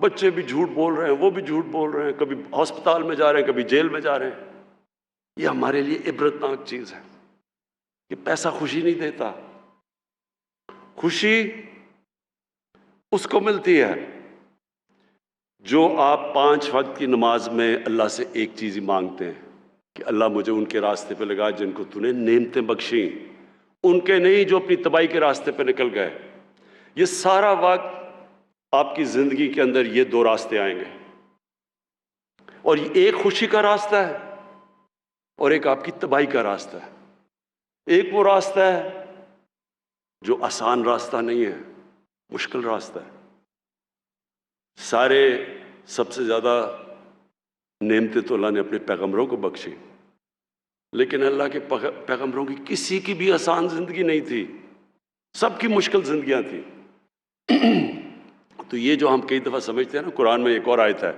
بچے بھی جھوٹ بول رہے ہیں، وہ بھی جھوٹ بول رہے ہیں، کبھی ہسپتال میں جا رہے ہیں، کبھی جیل میں جا رہے ہیں. یہ ہمارے لیے عبرتناک چیز ہے. یہ پیسہ خوشی نہیں دیتا. خوشی اس کو ملتی ہے جو آپ 5 وقت کی نماز میں اللہ سے ایک چیز ہی مانگتے ہیں کہ اللہ مجھے ان کے راستے پہ لگا جن کو تو نے نعمتیں بخشیں، ان کے نہیں جو اپنی تباہی کے راستے پہ نکل گئے. یہ سارا وقت آپ کی زندگی کے اندر یہ 2 راستے آئیں گے، اور یہ ایک خوشی کا راستہ ہے اور ایک آپ کی تباہی کا راستہ ہے. ایک وہ راستہ ہے جو آسان راستہ نہیں ہے، مشکل راستہ ہے. سب سے زیادہ نعمتیں تو اللہ نے اپنے پیغمبروں کو بخشی، لیکن اللہ کے پیغمبروں کی کسی کی بھی آسان زندگی نہیں تھی، سب کی مشکل زندگیاں تھیں. تو یہ جو ہم کئی دفعہ سمجھتے ہیں نا، قرآن میں ایک اور آیت ہے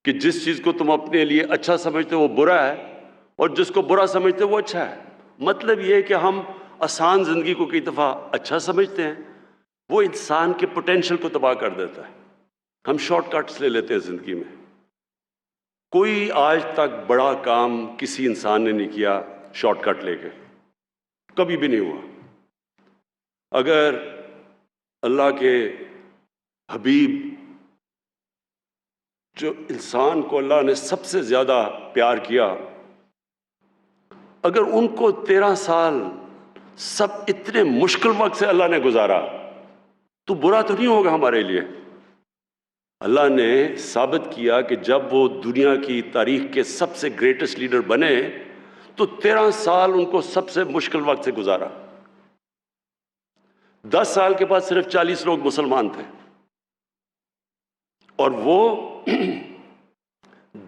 کہ جس چیز کو تم اپنے لیے اچھا سمجھتے ہو وہ برا ہے، اور جس کو برا سمجھتے ہو وہ اچھا ہے. مطلب یہ ہے کہ ہم آسان زندگی کو کئی دفعہ اچھا سمجھتے ہیں، وہ انسان کے پوٹینشل کو تباہ کر دیتا ہے. ہم شارٹ کٹس لے لیتے ہیں زندگی میں. کوئی آج تک بڑا کام کسی انسان نے نہیں کیا شارٹ کٹ لے کے، کبھی بھی نہیں ہوا. اگر اللہ کے حبیب جو انسان کو اللہ نے سب سے زیادہ پیار کیا، اگر ان کو 13 سال سب اتنے مشکل وقت سے اللہ نے گزارا تو برا تو نہیں ہوگا ہمارے لیے. اللہ نے ثابت کیا کہ جب وہ دنیا کی تاریخ کے سب سے گریٹسٹ لیڈر بنے تو 13 سال ان کو سب سے مشکل وقت سے گزارا. 10 سال کے بعد صرف 40 لوگ مسلمان تھے، اور وہ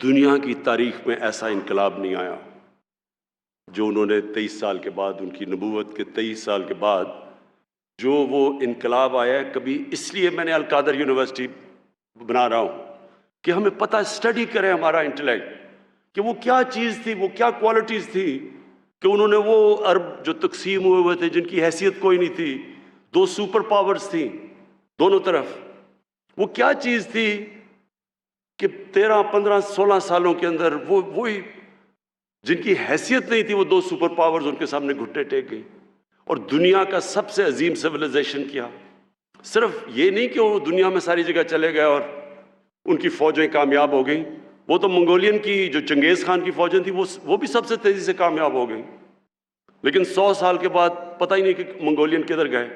دنیا کی تاریخ میں ایسا انقلاب نہیں آیا جو انہوں نے 23 سال کے بعد، ان کی نبوت کے 23 سال کے بعد جو وہ انقلاب آیا ہے. کبھی اس لیے میں نے القادر یونیورسٹی بنا رہا ہوں کہ ہمیں پتہ اسٹڈی کریں ہمارا انٹلیکٹ کہ وہ کیا چیز تھی، وہ کیا کوالٹیز تھی کہ انہوں نے وہ عرب جو تقسیم ہوئے تھے جن کی حیثیت کوئی نہیں تھی، 2 سپر پاورز تھیں دونوں طرف، وہ کیا چیز تھی کہ 13 15 16 سالوں کے اندر وہی جن کی حیثیت نہیں تھی وہ 2 سپر پاورز ان کے سامنے گھٹنے ٹیک گئی اور دنیا کا سب سے عظیم سویلائزیشن کیا. صرف یہ نہیں کہ وہ دنیا میں ساری جگہ چلے گئے اور ان کی فوجیں کامیاب ہو گئیں، وہ تو منگولین کی جو چنگیز خان کی فوجیں تھیں وہ بھی سب سے تیزی سے کامیاب ہو گئیں. لیکن 100 سال کے بعد پتہ ہی نہیں کہ منگولین کدھر گئے،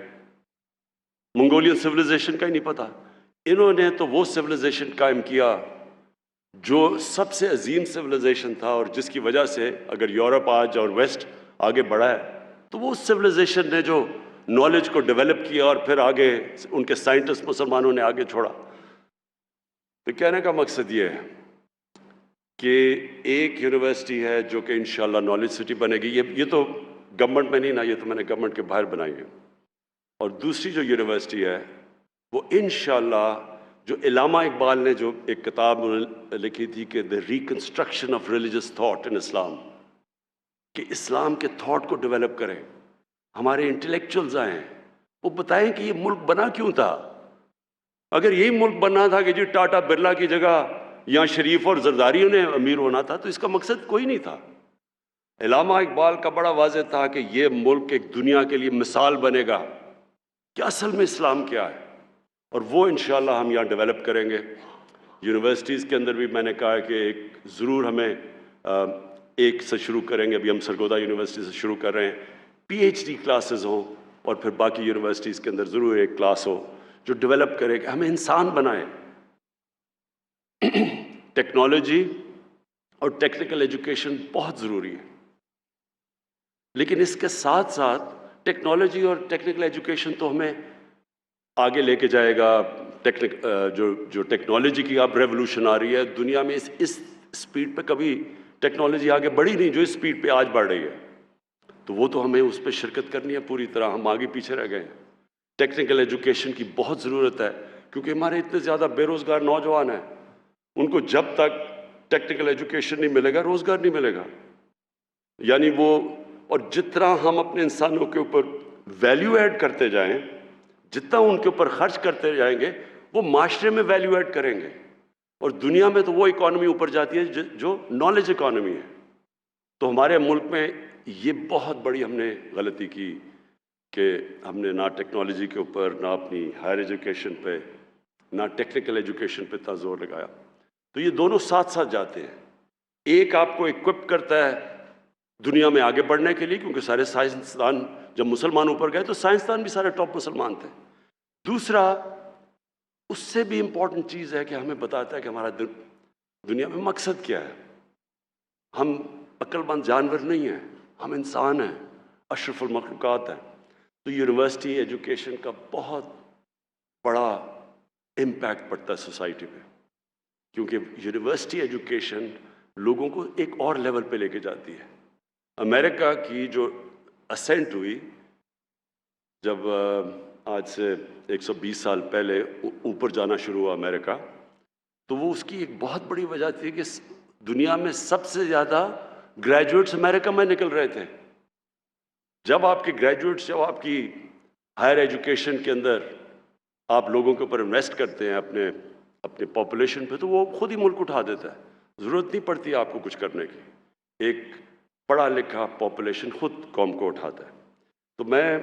منگولین سویلائزیشن کا ہی نہیں پتہ. انہوں نے تو وہ سویلائزیشن قائم کیا جو سب سے عظیم سویلائزیشن تھا، اور جس کی وجہ سے اگر یورپ آج اور ویسٹ آگے بڑھا ہے تو وہ سویلائزیشن نے جو نالج کو ڈیولپ کیا اور پھر آگے ان کے سائنٹسٹ مسلمانوں نے آگے چھوڑا. تو کہنے کا مقصد یہ ہے کہ ایک یونیورسٹی ہے جو کہ انشاءاللہ نالج سٹی بنے گی. یہ تو گورنمنٹ میں نہیں نا، یہ تو میں نے گورنمنٹ کے باہر بنائی ہے. اور دوسری جو یونیورسٹی ہے وہ انشاءاللہ جو علامہ اقبال نے جو ایک کتاب لکھی تھی کہ the reconstruction of religious thought in Islam, کہ اسلام کے تھاٹ کو ڈیولپ کریں. ہمارے انٹلیکچوئلز آئیں، وہ بتائیں کہ یہ ملک بنا کیوں تھا. اگر یہی ملک بننا تھا کہ جی ٹاٹا برلا کی جگہ یا شریف اور زرداریوں نے امیر ہونا تھا تو اس کا مقصد کوئی نہیں تھا. علامہ اقبال کا بڑا واضح تھا کہ یہ ملک ایک دنیا کے لیے مثال بنے گا کہ اصل میں اسلام کیا ہے، اور وہ انشاءاللہ ہم یہاں ڈیولپ کریں گے. یونیورسٹیز کے اندر بھی میں نے کہا کہ ایک ضرور ہمیں ایک سے شروع کریں گے. ابھی ہم سرگودا یونیورسٹی سے شروع کر رہے ہیں، پی ایچ ڈی کلاسز ہوں، اور پھر باقی یونیورسٹیز کے اندر ضرور ایک کلاس ہو جو ڈیولپ کرے کہ ہمیں انسان بنائے. ٹیکنالوجی اور ٹیکنیکل ایجوکیشن بہت ضروری ہے، لیکن اس کے ساتھ ساتھ ٹیکنالوجی اور ٹیکنیکل ایجوکیشن تو ہمیں آگے لے کے جائے گا. جو ٹیکنالوجی کی اب ریولوشن آ رہی ہے دنیا میں، اس سپیڈ پہ کبھی ٹیکنالوجی آگے بڑھی نہیں جو اس سپیڈ پہ آج بڑھ رہی ہے. تو وہ تو ہمیں اس پہ شرکت کرنی ہے پوری طرح. ہم آگے پیچھے رہ گئے ہیں. ٹیکنیکل ایجوکیشن کی بہت ضرورت ہے کیونکہ ہمارے اتنے زیادہ بے روزگار نوجوان ہیں، ان کو جب تک ٹیکنیکل ایجوکیشن نہیں ملے گا روزگار نہیں ملے گا. یعنی وہ، اور جتنا ہم اپنے انسانوں کے اوپر ویلیو ایڈ کرتے جائیں، جتنا ان کے اوپر خرچ کرتے جائیں گے، وہ معاشرے میں ویلیو ایڈ کریں گے، اور دنیا میں تو وہ اکانومی اوپر جاتی ہے جو نالج اکانومی ہے۔ تو ہمارے ملک میں یہ بہت بڑی ہم نے غلطی کی کہ ہم نے نہ ٹیکنالوجی کے اوپر، نہ اپنی ہائر ایجوکیشن پہ، نہ ٹیکنیکل ایجوکیشن پہ اتنا زور لگایا۔ تو یہ دونوں ساتھ ساتھ جاتے ہیں۔ ایک آپ کو اکوپ کرتا ہے دنیا میں آگے بڑھنے کے لیے، کیونکہ سارے سائنسدان جب مسلمان اوپر گئے تو سائنسدان بھی سارے ٹاپ مسلمان تھے۔ دوسرا، اس سے بھی امپورٹنٹ چیز ہے کہ ہمیں بتاتا ہے کہ ہمارا دنیا میں مقصد کیا ہے۔ ہم عقل مند جانور نہیں ہیں، ہم انسان ہیں، اشرف المخلوقات ہیں۔ تو یونیورسٹی ایجوکیشن کا بہت بڑا امپیکٹ پڑتا ہے سوسائٹی پہ، کیونکہ یونیورسٹی ایجوکیشن لوگوں کو ایک اور لیول پہ لے کے جاتی ہے۔ امریکہ کی جو اسینٹ ہوئی، جب آج سے 120 سال پہلے اوپر جانا شروع ہوا امریکہ، تو وہ اس کی ایک بہت بڑی وجہ تھی کہ دنیا میں سب سے زیادہ گریجویٹس امریکہ میں نکل رہے تھے۔ جب آپ کے گریجویٹس، جب آپ کی ہائر ایجوکیشن کے اندر آپ لوگوں کے اوپر انویسٹ کرتے ہیں اپنے پاپولیشن پہ، تو وہ خود ہی ملک اٹھا دیتا ہے، ضرورت نہیں پڑتی آپ کو کچھ کرنے کی۔ ایک پڑھا لکھا پاپولیشن خود قوم کو اٹھاتا ہے۔ تو میں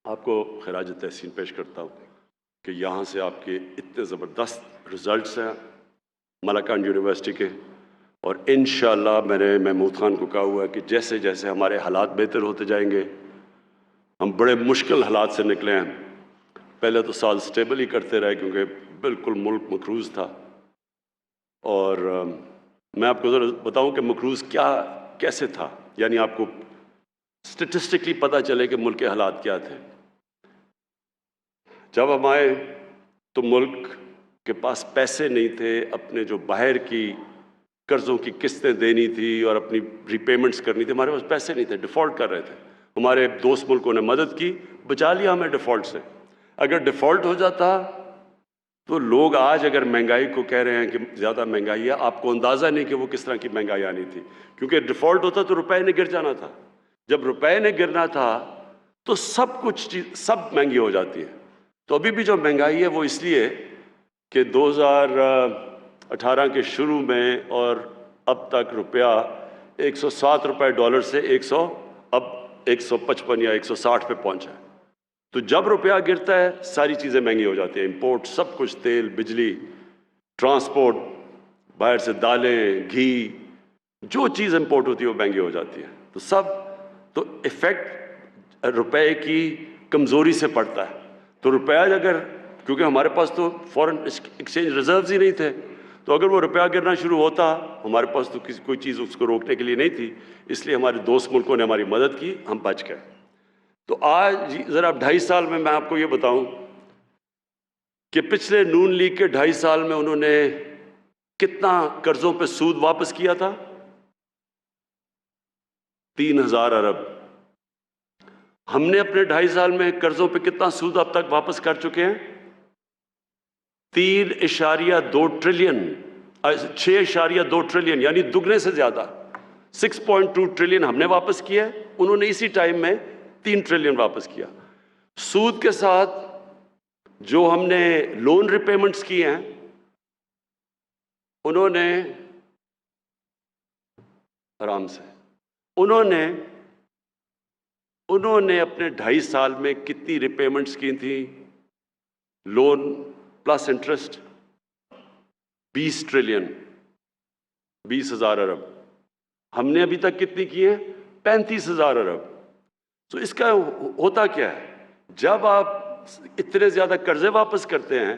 آپ کو خراج تحسین پیش کرتا ہوں کہ یہاں سے آپ کے اتنے زبردست رزلٹس ہیں ملکان یونیورسٹی کے، اور انشاءاللہ میں نے محمود خان کو کہا ہوا ہے کہ جیسے جیسے ہمارے حالات بہتر ہوتے جائیں گے، ہم بڑے مشکل حالات سے نکلے ہیں۔ پہلے تو سال سٹیبل ہی کرتے رہے کیونکہ بالکل ملک مقروض تھا، اور میں آپ کو ذرا بتاؤں کہ مقروض کیسے تھا، یعنی آپ کو سٹیٹسٹکلی پتہ چلے کہ ملک کے حالات کیا تھے۔ جب ہم آئے تو ملک کے پاس پیسے نہیں تھے، اپنے جو باہر کی قرضوں کی قسطیں دینی تھی اور اپنی ری پیمنٹس کرنی تھی، ہمارے پاس پیسے نہیں تھے، ڈیفالٹ کر رہے تھے۔ ہمارے دوست ملکوں نے مدد کی، بچا لیا ہمیں ڈیفالٹ سے۔ اگر ڈیفالٹ ہو جاتا تو لوگ آج اگر مہنگائی کو کہہ رہے ہیں کہ زیادہ مہنگائی ہے، آپ کو اندازہ نہیں کہ وہ کس طرح کی مہنگائی آنی تھی، کیونکہ ڈیفالٹ ہوتا تو روپے نے گر جانا تھا۔ جب روپے نے گرنا تھا تو سب مہنگی ہو جاتی ہے۔ تو ابھی بھی جو مہنگائی ہے وہ اس لیے کہ 2018 کے شروع میں اور اب تک روپیہ 107 روپے ڈالر سے اب 155 یا 160 پہ پہنچا ہے۔ تو جب روپیہ گرتا ہے ساری چیزیں مہنگی ہو جاتی ہیں، امپورٹ سب کچھ، تیل، بجلی، ٹرانسپورٹ، باہر سے دالیں، گھی، جو چیز امپورٹ ہوتی ہے وہ مہنگی ہو جاتی ہے۔ تو ایفیکٹ روپے کی کمزوری سے پڑتا ہے۔ تو روپیہ اگر، کیونکہ ہمارے پاس تو فورن ایکسچینج ریزروز ہی نہیں تھے، تو اگر وہ روپیہ گرنا شروع ہوتا، ہمارے پاس تو کوئی چیز اس کو روکنے کے لیے نہیں تھی، اس لیے ہمارے دوست ملکوں نے ہماری مدد کی، ہم بچ گئے۔ تو آج ذرا 2.5 سال میں آپ کو یہ بتاؤں کہ پچھلے نون لیگ کے 2.5 سال میں انہوں نے کتنا قرضوں پہ سود واپس کیا تھا؟ 3000 ارب۔ ہم نے اپنے 2.5 سال میں قرضوں پہ کتنا سود اب تک واپس کر چکے ہیں؟ 3.2 ٹریلین، 6.2 ٹریلین، یعنی دگنے سے زیادہ۔ 6.2 ٹریلین ہم نے واپس کیا ہے، انہوں نے اسی ٹائم میں 3 ٹریلین واپس کیا۔ سود کے ساتھ جو ہم نے لون ریپیمنٹس کی ہیں، انہوں نے آرام سے انہوں نے اپنے 2.5 سال میں کتنی ریپیمنٹس کی تھیں؟ لون پلس انٹرسٹ 20 ٹریلین، 20,000 ارب۔ ہم نے ابھی تک کتنی کی ہیں؟ 35,000 ارب۔ تو اس کا ہوتا کیا ہے؟ جب آپ اتنے زیادہ قرضے واپس کرتے ہیں،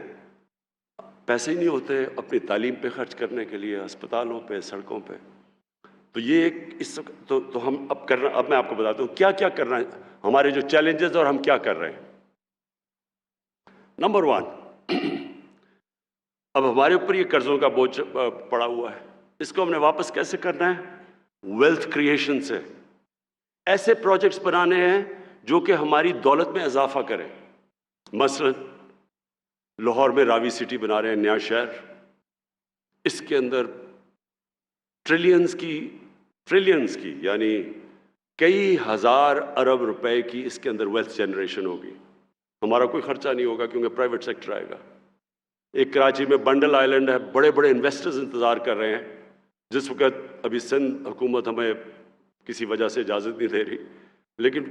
پیسے ہی نہیں ہوتے اپنی تعلیم پہ خرچ کرنے کے لیے، ہسپتالوں پہ، سڑکوں پہ۔ تو یہ تو ہم اب میں آپ کو بتاتا ہوں کیا کیا کرنا ہے، ہمارے جو چیلنجز اور ہم کیا کر رہے ہیں۔ نمبر 1، اب ہمارے اوپر یہ قرضوں کا بوجھ پڑا ہوا ہے، اس کو ہم نے واپس کیسے کرنا ہے؟ ویلتھ کریشن سے۔ ایسے پروجیکٹس بنانے ہیں جو کہ ہماری دولت میں اضافہ کریں۔ مثلا لاہور میں راوی سٹی بنا رہے ہیں، نیا شہر، اس کے اندر ٹریلینز کی یعنی کئی ہزار ارب روپے کی اس کے اندر ویلتھ جنریشن ہوگی۔ ہمارا کوئی خرچہ نہیں ہوگا کیونکہ پرائیویٹ سیکٹر آئے گا. ایک کراچی میں بنڈل آئیلینڈ ہے, بڑے بڑے انویسٹرز انتظار کر رہے ہیں. جس وقت ابھی سندھ حکومت ہمیں کسی وجہ سے اجازت نہیں دے رہی, لیکن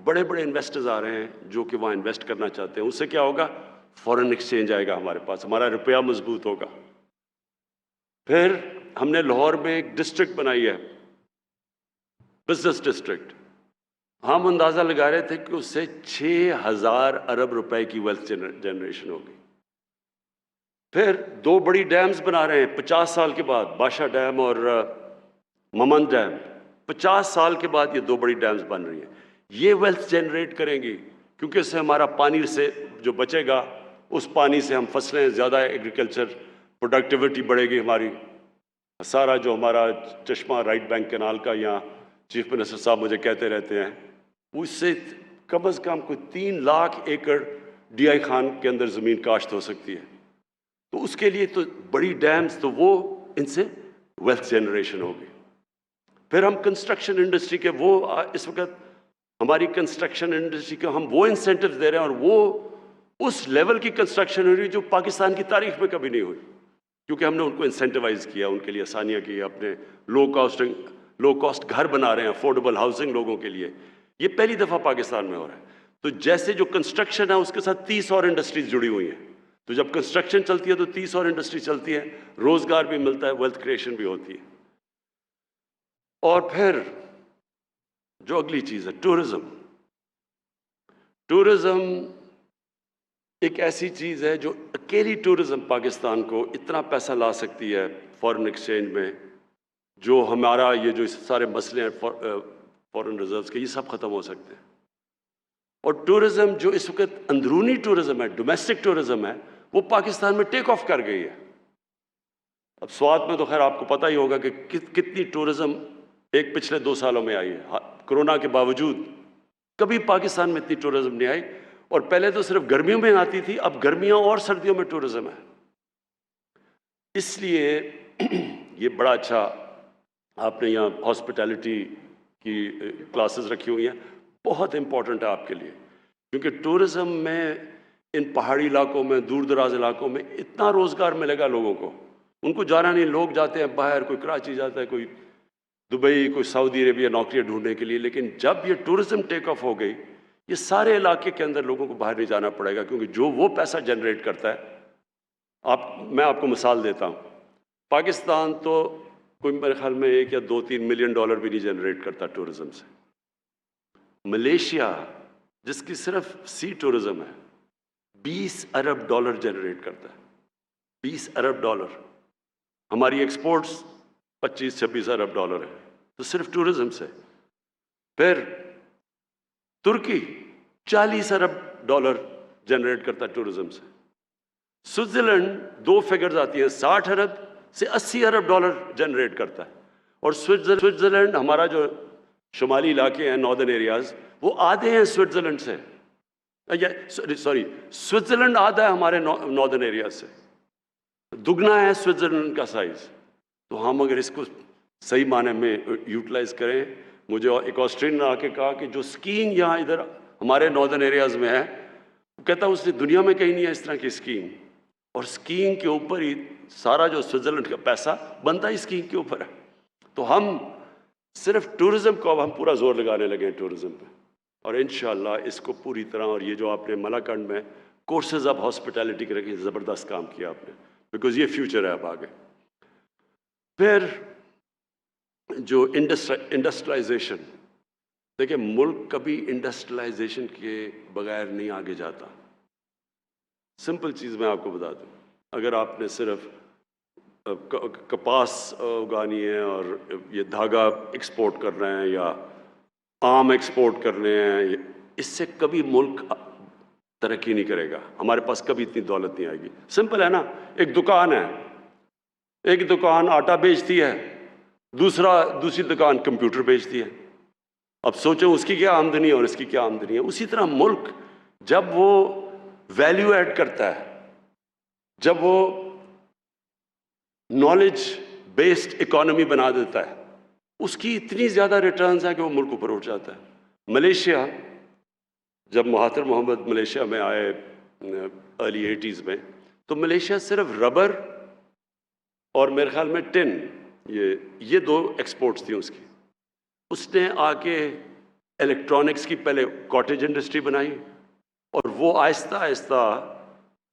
بڑے بڑے انویسٹرز آ رہے ہیں جو کہ وہاں انویسٹ کرنا چاہتے ہیں. اس سے کیا ہوگا, فورن ایکسچینج آئے گا ہمارے پاس, ہمارا روپیہ مضبوط ہوگا. پھر ہم نے لاہور میں ایک ڈسٹرکٹ بنائی ہے, بزنس ڈسٹرکٹ. ہم اندازہ لگا رہے تھے کہ اس سے 6,000 ارب روپے کی ویلتھ جنریشن ہوگی. پھر 2 بڑی ڈیمز بنا رہے ہیں 50 سال کے بعد, بادشاہ ڈیم اور ممند ڈیم. 50 سال کے بعد یہ 2 بڑی ڈیمز بن رہی ہیں. یہ ویلتھ جنریٹ کریں گی کیونکہ اس سے ہمارا پانی سے جو بچے گا, اس پانی سے ہم فصلیں زیادہ, ایگریکلچر پروڈکٹیوٹی بڑھے گی ہماری. سارا جو ہمارا چشمہ رائٹ بینک کینال کا, یہاں چیف منسٹر صاحب مجھے کہتے رہتے ہیں, اس سے کم از کم کوئی 3 لاکھ ایکڑ ڈی آئی خان کے اندر زمین کاشت ہو سکتی ہے. تو اس کے لیے تو بڑی ڈیمز, تو وہ ان سے ویلتھ جنریشن ہوگی. پھر ہم کنسٹرکشن انڈسٹری کے, وہ اس وقت ہماری کنسٹرکشن انڈسٹری کو ہم وہ انسینٹیوز دے رہے ہیں, اور وہ اس لیول کی کنسٹرکشن ہو رہی ہے جو پاکستان کی تاریخ میں کبھی نہیں ہوئی, کیونکہ ہم نے ان کو انسینٹیوائز کیا, ان کے لیے آسانیاں کی, اپنے لو کاسٹ گھر بنا رہے ہیں, افورڈیبل ہاؤسنگ لوگوں کے لیے. یہ پہلی دفعہ پاکستان میں ہو رہا ہے. تو جیسے جو کنسٹرکشن ہے اس کے ساتھ 30 اور انڈسٹریز جڑی ہوئی ہیں. تو جب کنسٹرکشن چلتی ہے تو 30 اور انڈسٹری چلتی ہے, روزگار بھی ملتا ہے, ویلتھ کریشن بھی ہوتی ہے. اور پھر جو اگلی چیز ہے ٹورزم. ٹورزم ایک ایسی چیز ہے جو اکیلی ٹورزم پاکستان کو اتنا پیسہ لا سکتی ہے فورن ایکسچینج میں, جو ہمارا یہ جو سارے مسئلے ہیں فورن ریزروز کے, یہ سب ختم ہو سکتے ہیں. اور ٹورزم جو اس وقت اندرونی ٹورزم ہے, ڈومیسٹک ٹورزم ہے, وہ پاکستان میں ٹیک آف کر گئی ہے. اب سوات میں تو خیر آپ کو پتہ ہی ہوگا کہ کتنی ٹورزم ایک پچھلے 2 سالوں میں آئی ہے. کرونا کے باوجود کبھی پاکستان میں اتنی ٹورزم نہیں آئی, اور پہلے تو صرف گرمیوں میں آتی تھی, اب گرمیاں اور سردیوں میں ٹورزم ہے. اس لیے یہ بڑا اچھا آپ نے یہاں ہاسپٹیلٹی کی کلاسز رکھی ہوئی ہیں, بہت امپورٹنٹ ہے آپ کے لیے, کیونکہ ٹورزم میں ان پہاڑی علاقوں میں, دور دراز علاقوں میں اتنا روزگار ملے گا لوگوں کو. ان کو جانا نہیں, لوگ جاتے ہیں باہر, کوئی کراچی جاتا ہے, کوئی دبئی, کوئی سعودی عربیہ نوکریاں ڈھونڈنے کے لیے. لیکن جب یہ ٹورزم ٹیک آف ہو گئی, یہ سارے علاقے کے اندر لوگوں کو باہر نہیں جانا پڑے گا, کیونکہ جو وہ پیسہ جنریٹ کرتا ہے. میں آپ کو مثال دیتا ہوں, پاکستان تو کوئی میرے خیال میں 1 یا 2-3 ملین ڈالر بھی نہیں جنریٹ کرتا ٹورزم سے. ملیشیا جس کی صرف سی ٹورزم ہے 20 ارب ڈالر جنریٹ کرتا ہے, 20 ارب ڈالر. ہماری ایکسپورٹس 25-26 ارب ڈالر ہے, تو صرف ٹورزم سے. پھر ترکی 40 ارب ڈالر جنریٹ کرتا ہے ٹورزم سے. سوئٹزرلینڈ 2 فگرز آتی ہیں, 60 ارب سے 80 ارب ڈالر جنریٹ کرتا ہے. اور سوئٹزرلینڈ, ہمارا جو شمالی علاقے ہیں ناردرن ایریاز, وہ آدھے ہیں سوئٹزرلینڈ سے, سوری سوئٹزرلینڈ آدھا ہے ہمارے ناردرن ایریاز سے, دگنا ہے سوئٹزرلینڈ کا سائز. تو ہم اگر اس کو صحیح معنی میں یوٹیلائز کریں, مجھے ایک آسٹریلین نے آ کے کہا کہ جو اسکیئنگ یہاں ادھر ہمارے ناردرن ایریاز میں ہے, وہ کہتا ہے اس نے دنیا میں کہیں نہیں ہے اس طرح کی اسکیئنگ. اور اسکیئنگ کے اوپر ہی سارا جو سوئٹزرلینڈ کا پیسہ بنتا ہے اسکیئنگ کے اوپر ہے. تو ہم صرف ٹورزم کو اب ہم پورا زور لگانے لگے ہیں ٹورزم پہ, اور انشاءاللہ اس کو پوری طرح. اور یہ جو آپ نے ملاکنڈ میں کورسز آف ہاسپٹیلٹی کے رکھے, زبردست کام کیا آپ نے, بیکاز یہ فیوچر ہے اب آگے. پھر جو انڈسٹریلائزیشن, دیکھیں ملک کبھی انڈسٹریلائزیشن کے بغیر نہیں آگے جاتا. سمپل چیز میں آپ کو بتا دوں, اگر آپ نے صرف کپاس اگانی ہے اور یہ دھاگا ایکسپورٹ کر رہے ہیں یا آم ایکسپورٹ کر رہے ہیں, اس سے کبھی ملک ترقی نہیں کرے گا. ہمارے پاس کبھی اتنی دولت نہیں آئے گی. سمپل ہے نا, ایک دکان ہے, ایک دکان آٹا بیچتی ہے, دوسری دکان کمپیوٹر بیچتی ہے. اب سوچیں اس کی کیا آمدنی ہے اور اس کی کیا آمدنی ہے. اسی طرح ملک جب وہ ویلیو ایڈ کرتا ہے, جب وہ نالج بیسڈ اکانومی بنا دیتا ہے, اس کی اتنی زیادہ ریٹرنز ہیں کہ وہ ملک اوپر اٹھ جاتا ہے. ملیشیا جب مہاتر محمد ملیشیا میں آئے ارلی 80s میں، تو ملیشیا صرف ربر اور میرے خیال میں ٹن، یہ دو ایکسپورٹس تھیں اس کی. اس نے آ کے الیکٹرانکس کی پہلے کاٹیج انڈسٹری بنائی، اور وہ آہستہ آہستہ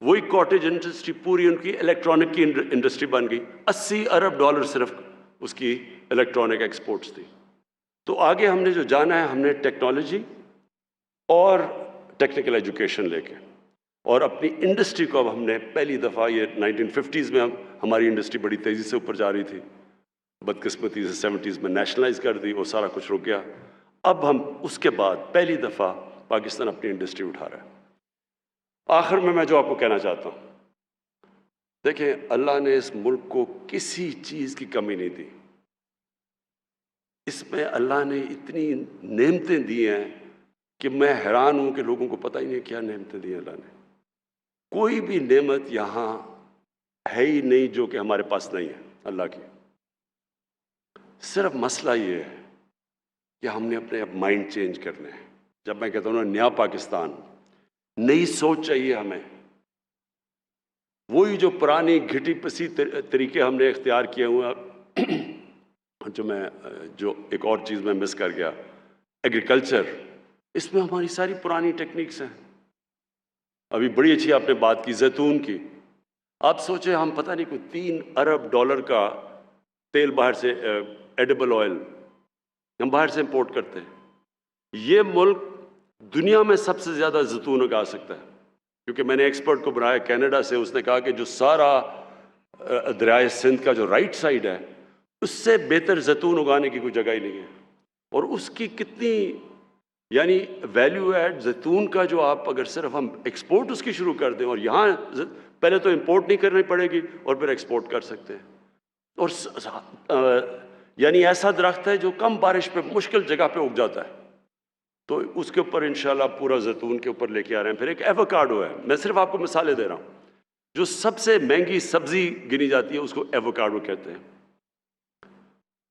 وہی کاٹیج انڈسٹری پوری ان کی الیکٹرانک کی انڈسٹری بن گئی. $80 ارب صرف اس کی الیکٹرانک ایکسپورٹس تھی. تو آگے ہم نے جو جانا ہے، ہم نے ٹیکنالوجی اور ٹیکنیکل ایجوکیشن لے کے، اور اپنی انڈسٹری کو اب ہم نے پہلی دفعہ، یہ 1950s میں ہماری انڈسٹری بڑی تیزی سے اوپر جا رہی تھی، بدقسمتی سے 70s میں نیشنلائز کر دی، وہ سارا کچھ رک گیا. اب ہم اس کے بعد پہلی دفعہ پاکستان اپنی انڈسٹری اٹھا رہا ہے. آخر میں جو آپ کو کہنا چاہتا ہوں، دیکھیں اللہ نے اس ملک کو کسی چیز کی کمی نہیں دی. اس میں اللہ نے اتنی نعمتیں دی ہیں کہ میں حیران ہوں کہ لوگوں کو پتہ ہی نہیں کیا نعمتیں دی ہیں اللہ نے. کوئی بھی نعمت یہاں ہے ہی نہیں جو کہ ہمارے پاس نہیں ہے اللہ کی. صرف مسئلہ یہ ہے کہ ہم نے اپنے اب مائنڈ چینج کرنے ہیں. جب میں کہتا ہوں نا نیا پاکستان، نئی سوچ چاہیے ہمیں. وہی جو پرانی گھٹی پسی طریقے ہم نے اختیار کیے ہوئے، جو ایک اور چیز میں مس کر گیا، ایگریکلچر، اس میں ہماری ساری پرانی ٹیکنیکس ہیں. ابھی بڑی اچھی آپ نے بات کی زیتون کی. آپ سوچیں ہم پتہ نہیں کوئی $3 ارب کا تیل باہر سے، ایڈیبل آئل ہم باہر سے امپورٹ کرتے ہیں. یہ ملک دنیا میں سب سے زیادہ زیتون اگا سکتا ہے، کیونکہ میں نے ایکسپرٹ کو بنایا کینیڈا سے. اس نے کہا کہ جو سارا دریائے سندھ کا جو رائٹ سائڈ ہے، اس سے بہتر زیتون اگانے کی کوئی جگہ ہی نہیں ہے. اور اس کی کتنی یعنی ویلیو ایڈ زیتون کا، جو آپ اگر صرف ہم ایکسپورٹ اس کی شروع کر دیں، اور یہاں پہلے تو امپورٹ نہیں کرنی پڑے گی اور پھر ایکسپورٹ کر سکتے ہیں. اور یعنی ایسا درخت ہے جو کم بارش پہ مشکل جگہ پہ اگ جاتا ہے. تو اس کے اوپر انشاءاللہ پورا زیتون کے اوپر لے کے آ رہے ہیں. پھر ایک ایووکاڈو ہے، میں صرف آپ کو مثالیں دے رہا ہوں. جو سب سے مہنگی سبزی گنی جاتی ہے اس کو ایووکاڈو کہتے ہیں.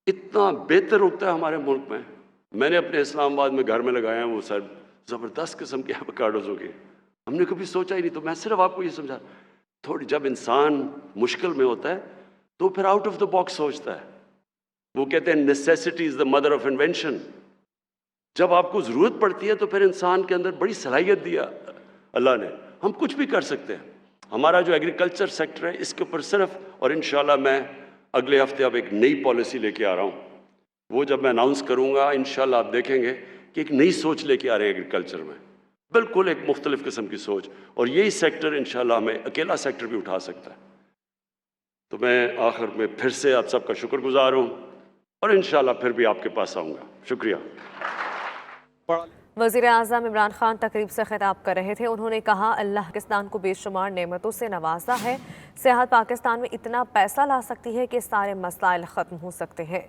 اتنا بہتر اگتا ہے ہمارے ملک میں. میں نے اپنے اسلام آباد میں گھر میں لگایا ہیں، وہ سر زبردست قسم کے ایووکاڈوز ہو گئے. ہم نے کبھی سوچا ہی نہیں. تو میں صرف آپ کو یہ سمجھا، تھوڑی جب انسان مشکل میں ہوتا ہے تو پھر آؤٹ آف دا باکس سوچتا ہے. وہ کہتے ہیں necessity is the mother of invention. جب آپ کو ضرورت پڑتی ہے تو پھر انسان کے اندر بڑی صلاحیت دیا اللہ نے. ہم کچھ بھی کر سکتے ہیں. ہمارا جو ایگریکلچر سیکٹر ہے اس کے اوپر صرف، اور انشاءاللہ میں اگلے ہفتے اب ایک نئی پالیسی لے کے آ رہا ہوں. وہ جب میں اناؤنس کروں گا انشاءاللہ آپ دیکھیں گے کہ ایک نئی سوچ لے کے آ رہے ہیں ایگریکلچر میں، بالکل ایک مختلف قسم کی سوچ. اور یہی سیکٹر انشاءاللہ ہمیں اکیلا سیکٹر بھی اٹھا سکتا ہے. تو میں آخر میں پھر سے آپ سب کا شکر گزار ہوں، اور انشاءاللہ پھر بھی آپ کے پاس آؤں گا. شکریہ. وزیر اعظم عمران خان تقریب سے خطاب کر رہے تھے. انہوں نے کہا اللہ پاکستان کو بے شمار نعمتوں سے نوازا ہے. سیاحت پاکستان میں اتنا پیسہ لا سکتی ہے کہ سارے مسائل ختم ہو سکتے ہیں.